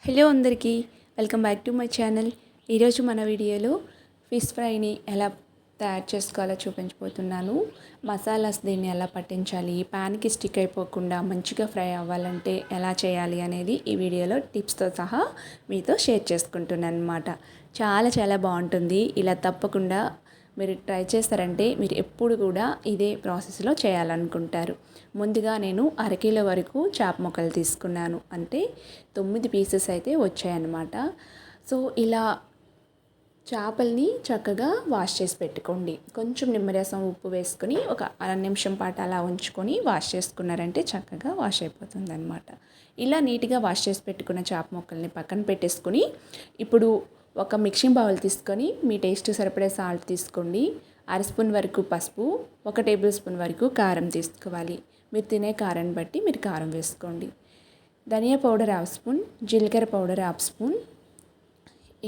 Hello అందరికీ welcome back to my channel. ఈరోజు మన వీడియోలో ఫిష్ ఫ్రైని ఎలా తయారు చేసుకోవాలో చూపించబోతున్నాను. మసాలాస్ దీన్ని ఎలా పట్టించాలి, ప్యాన్కి స్టిక్ అయిపోకుండా మంచిగా ఫ్రై అవ్వాలంటే ఎలా చేయాలి అనేది ఈ వీడియోలో టిప్స్తో సహా మీతో షేర్ చేసుకుంటున్నాను అనమాట. చాలా బాగుంటుంది. ఇలా తప్పకుండా మీరు ట్రై చేస్తారంటే మీరు ఎప్పుడు కూడా ఇదే ప్రాసెస్లో చేయాలనుకుంటారు. ముందుగా నేను అరకిలో వరకు చేప ముక్కలు తీసుకున్నాను. అంటే 9 పీసెస్ అయితే వచ్చాయన్నమాట. సో ఇలా చేపల్ని చక్కగా వాష్ చేసి పెట్టుకోండి. కొంచెం నిమ్మరసం ఉప్పు వేసుకొని ఒక అర నిమిషం పాటు అలా ఉంచుకొని వాష్ చేసుకున్నారంటే చక్కగా వాష్ అయిపోతుంది అనమాట. ఇలా నీట్గా వాష్ చేసి పెట్టుకున్న చేప ముక్కల్ని పక్కన పెట్టేసుకొని ఇప్పుడు ఒక మిక్సింగ్ బౌల్ తీసుకొని మీ టేస్ట్ సరిపడే సాల్ట్ తీసుకోండి. అర స్పూన్ వరకు పసుపు, 1 టేబుల్ స్పూన్ వరకు కారం తీసుకోవాలి. మీరు తినే కారాన్ని బట్టి మీరు కారం వేసుకోండి. ధనియా పౌడర్ హాఫ్ స్పూన్, జీలకర్ర పౌడర్ హాఫ్ స్పూన్,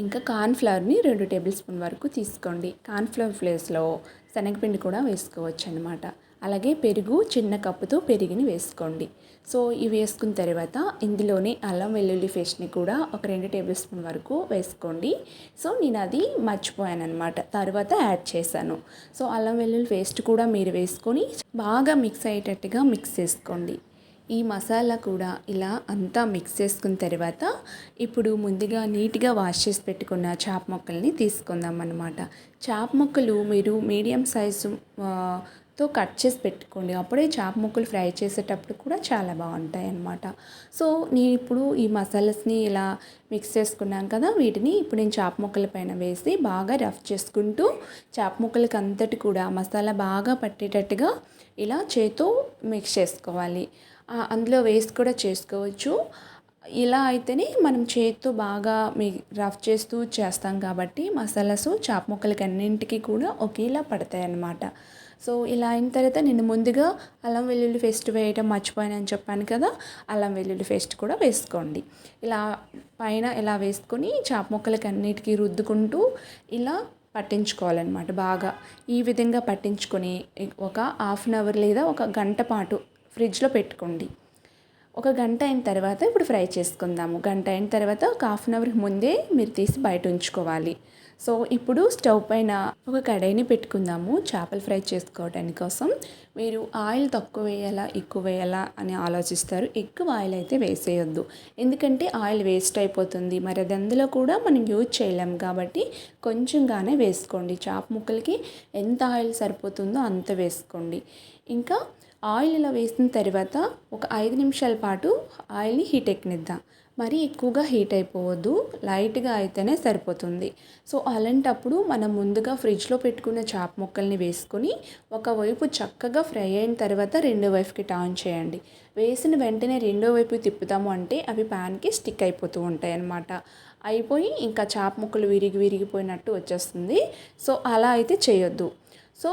ఇంకా కార్న్ఫ్లవర్ని 2 టేబుల్ స్పూన్ వరకు తీసుకోండి. కార్న్ఫ్లవర్ ప్లేస్లో శనగపిండి కూడా వేసుకోవచ్చు అనమాట. అలాగే పెరుగు చిన్న కప్పుతో పెరుగుని వేసుకోండి. సో ఇవి వేసుకున్న తర్వాత ఇందులోనే అల్లం వెల్లుల్లి పేస్ట్ని కూడా ఒక 2 టేబుల్ స్పూన్ వరకు వేసుకోండి. సో నేను అది మర్చిపోయాను అనమాట, తర్వాత యాడ్ చేశాను. సో అల్లం వెల్లుల్లి పేస్ట్ కూడా మీరు వేసుకొని బాగా మిక్స్ అయ్యేటట్టుగా మిక్స్ చేసుకోండి. ఈ మసాలా కూడా ఇలా అంతా మిక్స్ చేసుకున్న తర్వాత ఇప్పుడు ముందుగా నీట్గా వాష్ చేసి పెట్టుకున్న చేప ముక్కల్ని తీసుకుందాం అన్నమాట. చేప ముక్కలు మీరు మీడియం సైజు తో కట్ చేసి పెట్టుకోండి. అప్పుడే చేప ముక్కలు ఫ్రై చేసేటప్పుడు కూడా చాలా బాగుంటాయి అన్నమాట. సో నేను ఇప్పుడు ఈ మసాలాస్ని ఇలా మిక్స్ చేసుకున్నాను కదా, వీటిని ఇప్పుడు నేను చేప ముక్కల పైన వేసి బాగా రఫ్ చేసుకుంటూ చేప ముక్కలకి అంతటి కూడా మసాలా బాగా పట్టేటట్టుగా ఇలా చేత్తో మిక్స్ చేసుకోవాలి. అందులో వేసి కూడా చేసుకోవచ్చు. ఇలా అయితేనే మనం చేతితో బాగా రఫ్ చేస్తూ చేస్తాం కాబట్టి మసాలాస్ చేప ముక్కలకి అన్నింటికి కూడా ఒకేలా పడతాయి అన్నమాట. సో ఇలా అయిన తర్వాత నేను ముందుగా అల్లం వెల్లుల్లి పేస్ట్ వేయడం మర్చిపోయానని చెప్పాను కదా, అల్లం వెల్లుల్లి పేస్ట్ కూడా వేసుకోండి. ఇలా పైన ఇలా వేసుకొని చేప ముక్కలకి అన్నిటికీ రుద్దుకుంటూ ఇలా పట్టించుకోవాలన్నమాట. బాగా ఈ విధంగా పట్టించుకొని ఒక హాఫ్ అన్ అవర్ లేదా ఒక గంట పాటు ఫ్రిడ్జ్లో పెట్టుకోండి. ఒక గంట అయిన తర్వాత ఇప్పుడు ఫ్రై చేసుకుందాము. గంట అయిన తర్వాత ఒక హాఫ్ అన్ అవర్ ముందే మీరు తీసి బయట ఉంచుకోవాలి. సో ఇప్పుడు స్టవ్ పైన ఒక కడాయిని పెట్టుకుందాము చేపలు ఫ్రై చేసుకోవడానికి కోసం. మీరు ఆయిల్ తక్కువ వేయాలా ఎక్కువ వేయాలా అని ఆలోచిస్తారు. ఎక్కువ ఆయిల్ అయితే వేసేయొద్దు, ఎందుకంటే ఆయిల్ వేస్ట్ అయిపోతుంది. మరి అది అందులో కూడా మనం యూజ్ చేయలేం కాబట్టి కొంచెంగానే వేసుకోండి. చేప ముక్కలకి ఎంత ఆయిల్ సరిపోతుందో అంత వేసుకోండి. ఇంకా ఆయిల్ ఇలా వేసిన తర్వాత ఒక 5 నిమిషాల పాటు ఆయిల్ని హీట్ ఎక్కనిద్దాం. మరీ ఎక్కువగా హీట్ అయిపోవద్దు, లైట్గా అయితేనే సరిపోతుంది. సో అలాంటప్పుడు మనం ముందుగా ఫ్రిడ్జ్లో పెట్టుకున్న చేప ముక్కల్ని వేసుకొని ఒకవైపు చక్కగా ఫ్రై అయిన తర్వాత రెండో వైపుకి టర్న్ చేయండి. వేసిన వెంటనే రెండో వైపు తిప్పుతాము అంటే అవి ప్యాన్కి స్టిక్ అయిపోతూ ఉంటాయి అన్నమాట. అయిపోయి ఇంకా చేప ముక్కలు విరిగిపోయినట్టు వచ్చేస్తుంది. సో అలా అయితే చేయొద్దు. సో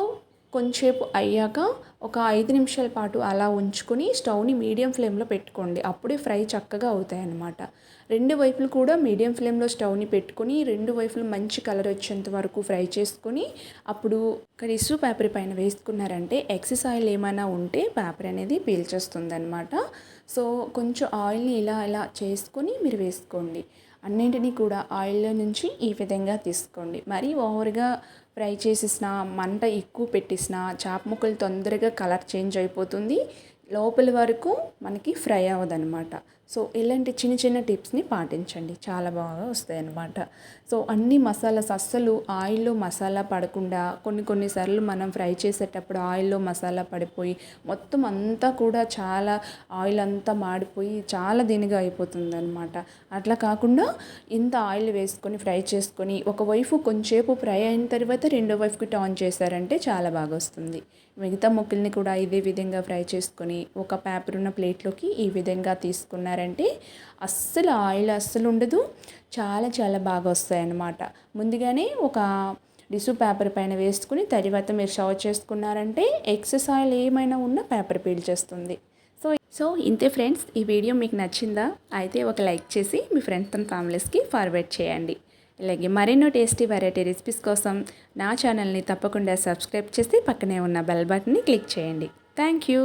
కొంచెంసేపు అయ్యాక ఒక 5 నిమిషాల పాటు అలా ఉంచుకొని స్టవ్ని మీడియం ఫ్లేమ్లో పెట్టుకోండి. అప్పుడే ఫ్రై చక్కగా అవుతాయి అన్నమాట. రెండు వైపులు కూడా మీడియం ఫ్లేమ్లో స్టవ్ని పెట్టుకొని రెండు వైపులు మంచి కలర్ వచ్చేంత వరకు ఫ్రై చేసుకొని అప్పుడు టిష్యూ పేపర్ పైన వేసుకున్నారంటే ఎక్సెస్ ఆయిల్ ఏమైనా ఉంటే పేపర్ అనేది పీల్చేస్తుంది అనమాట. సో కొంచెం ఆయిల్ని ఇలా చేసుకొని మీరు వేసుకోండి. అన్నింటినీ కూడా ఆయిల్లో నుంచి ఈ విధంగా తీసుకోండి. మరీ ఓవర్గా ఫ్రై చేసేసిన మంట ఎక్కువ పెట్టేసిన చేప ముక్కలు తొందరగా కలర్ చేంజ్ అయిపోతుంది, లోపల వరకు మనకి ఫ్రై అవ్వదన్నమాట. సో ఇలాంటి చిన్న టిప్స్ని పాటించండి, చాలా బాగా వస్తాయి అన్నమాట. సో అన్ని మసాలాస్ అస్సలు ఆయిల్లో మసాలా పడకుండా కొన్నిసార్లు మనం ఫ్రై చేసేటప్పుడు ఆయిల్లో మసాలా పడిపోయి మొత్తం అంతా కూడా చాలా ఆయిల్ అంతా మాడిపోయి చాలా దినుగా అయిపోతుంది అనమాట. అట్లా కాకుండా ఇంత ఆయిల్ వేసుకొని ఫ్రై చేసుకొని ఒకవైపు కొంచెంసేపు ఫ్రై అయిన తర్వాత రెండో వైపుకి టర్న్ చేశారంటే చాలా బాగా వస్తుంది. మిగతా ముక్కల్ని కూడా ఇదే విధంగా ఫ్రై చేసుకొని ఒక పేపర్ ఉన్న ప్లేట్లోకి ఈ విధంగా తీసుకున్నారంటే అస్సలు ఆయిల్ అస్సలు ఉండదు, చాలా బాగా వస్తాయి అన్నమాట. ముందుగానే ఒక టిష్యూ పేపర్ పైన వేసుకుని తర్వాత మీరు సర్వ్ చేసుకున్నారంటే ఎక్సెస్ ఆయిల్ ఏమైనా ఉన్నా పేపర్ పీల్చేస్తుంది. సో ఇంతే ఫ్రెండ్స్, ఈ వీడియో మీకు నచ్చిందా? అయితే ఒక లైక్ చేసి మీ ఫ్రెండ్స్ అండ్ ఫ్యామిలీస్కి ఫార్వర్డ్ చేయండి. ఇలాగే మరెన్నో టేస్టీ వెరైటీ రెసిపీస్ కోసం నా ఛానల్ని తప్పకుండా సబ్స్క్రైబ్ చేసి పక్కనే ఉన్న బెల్ బటన్ని క్లిక్ చేయండి. Thank you.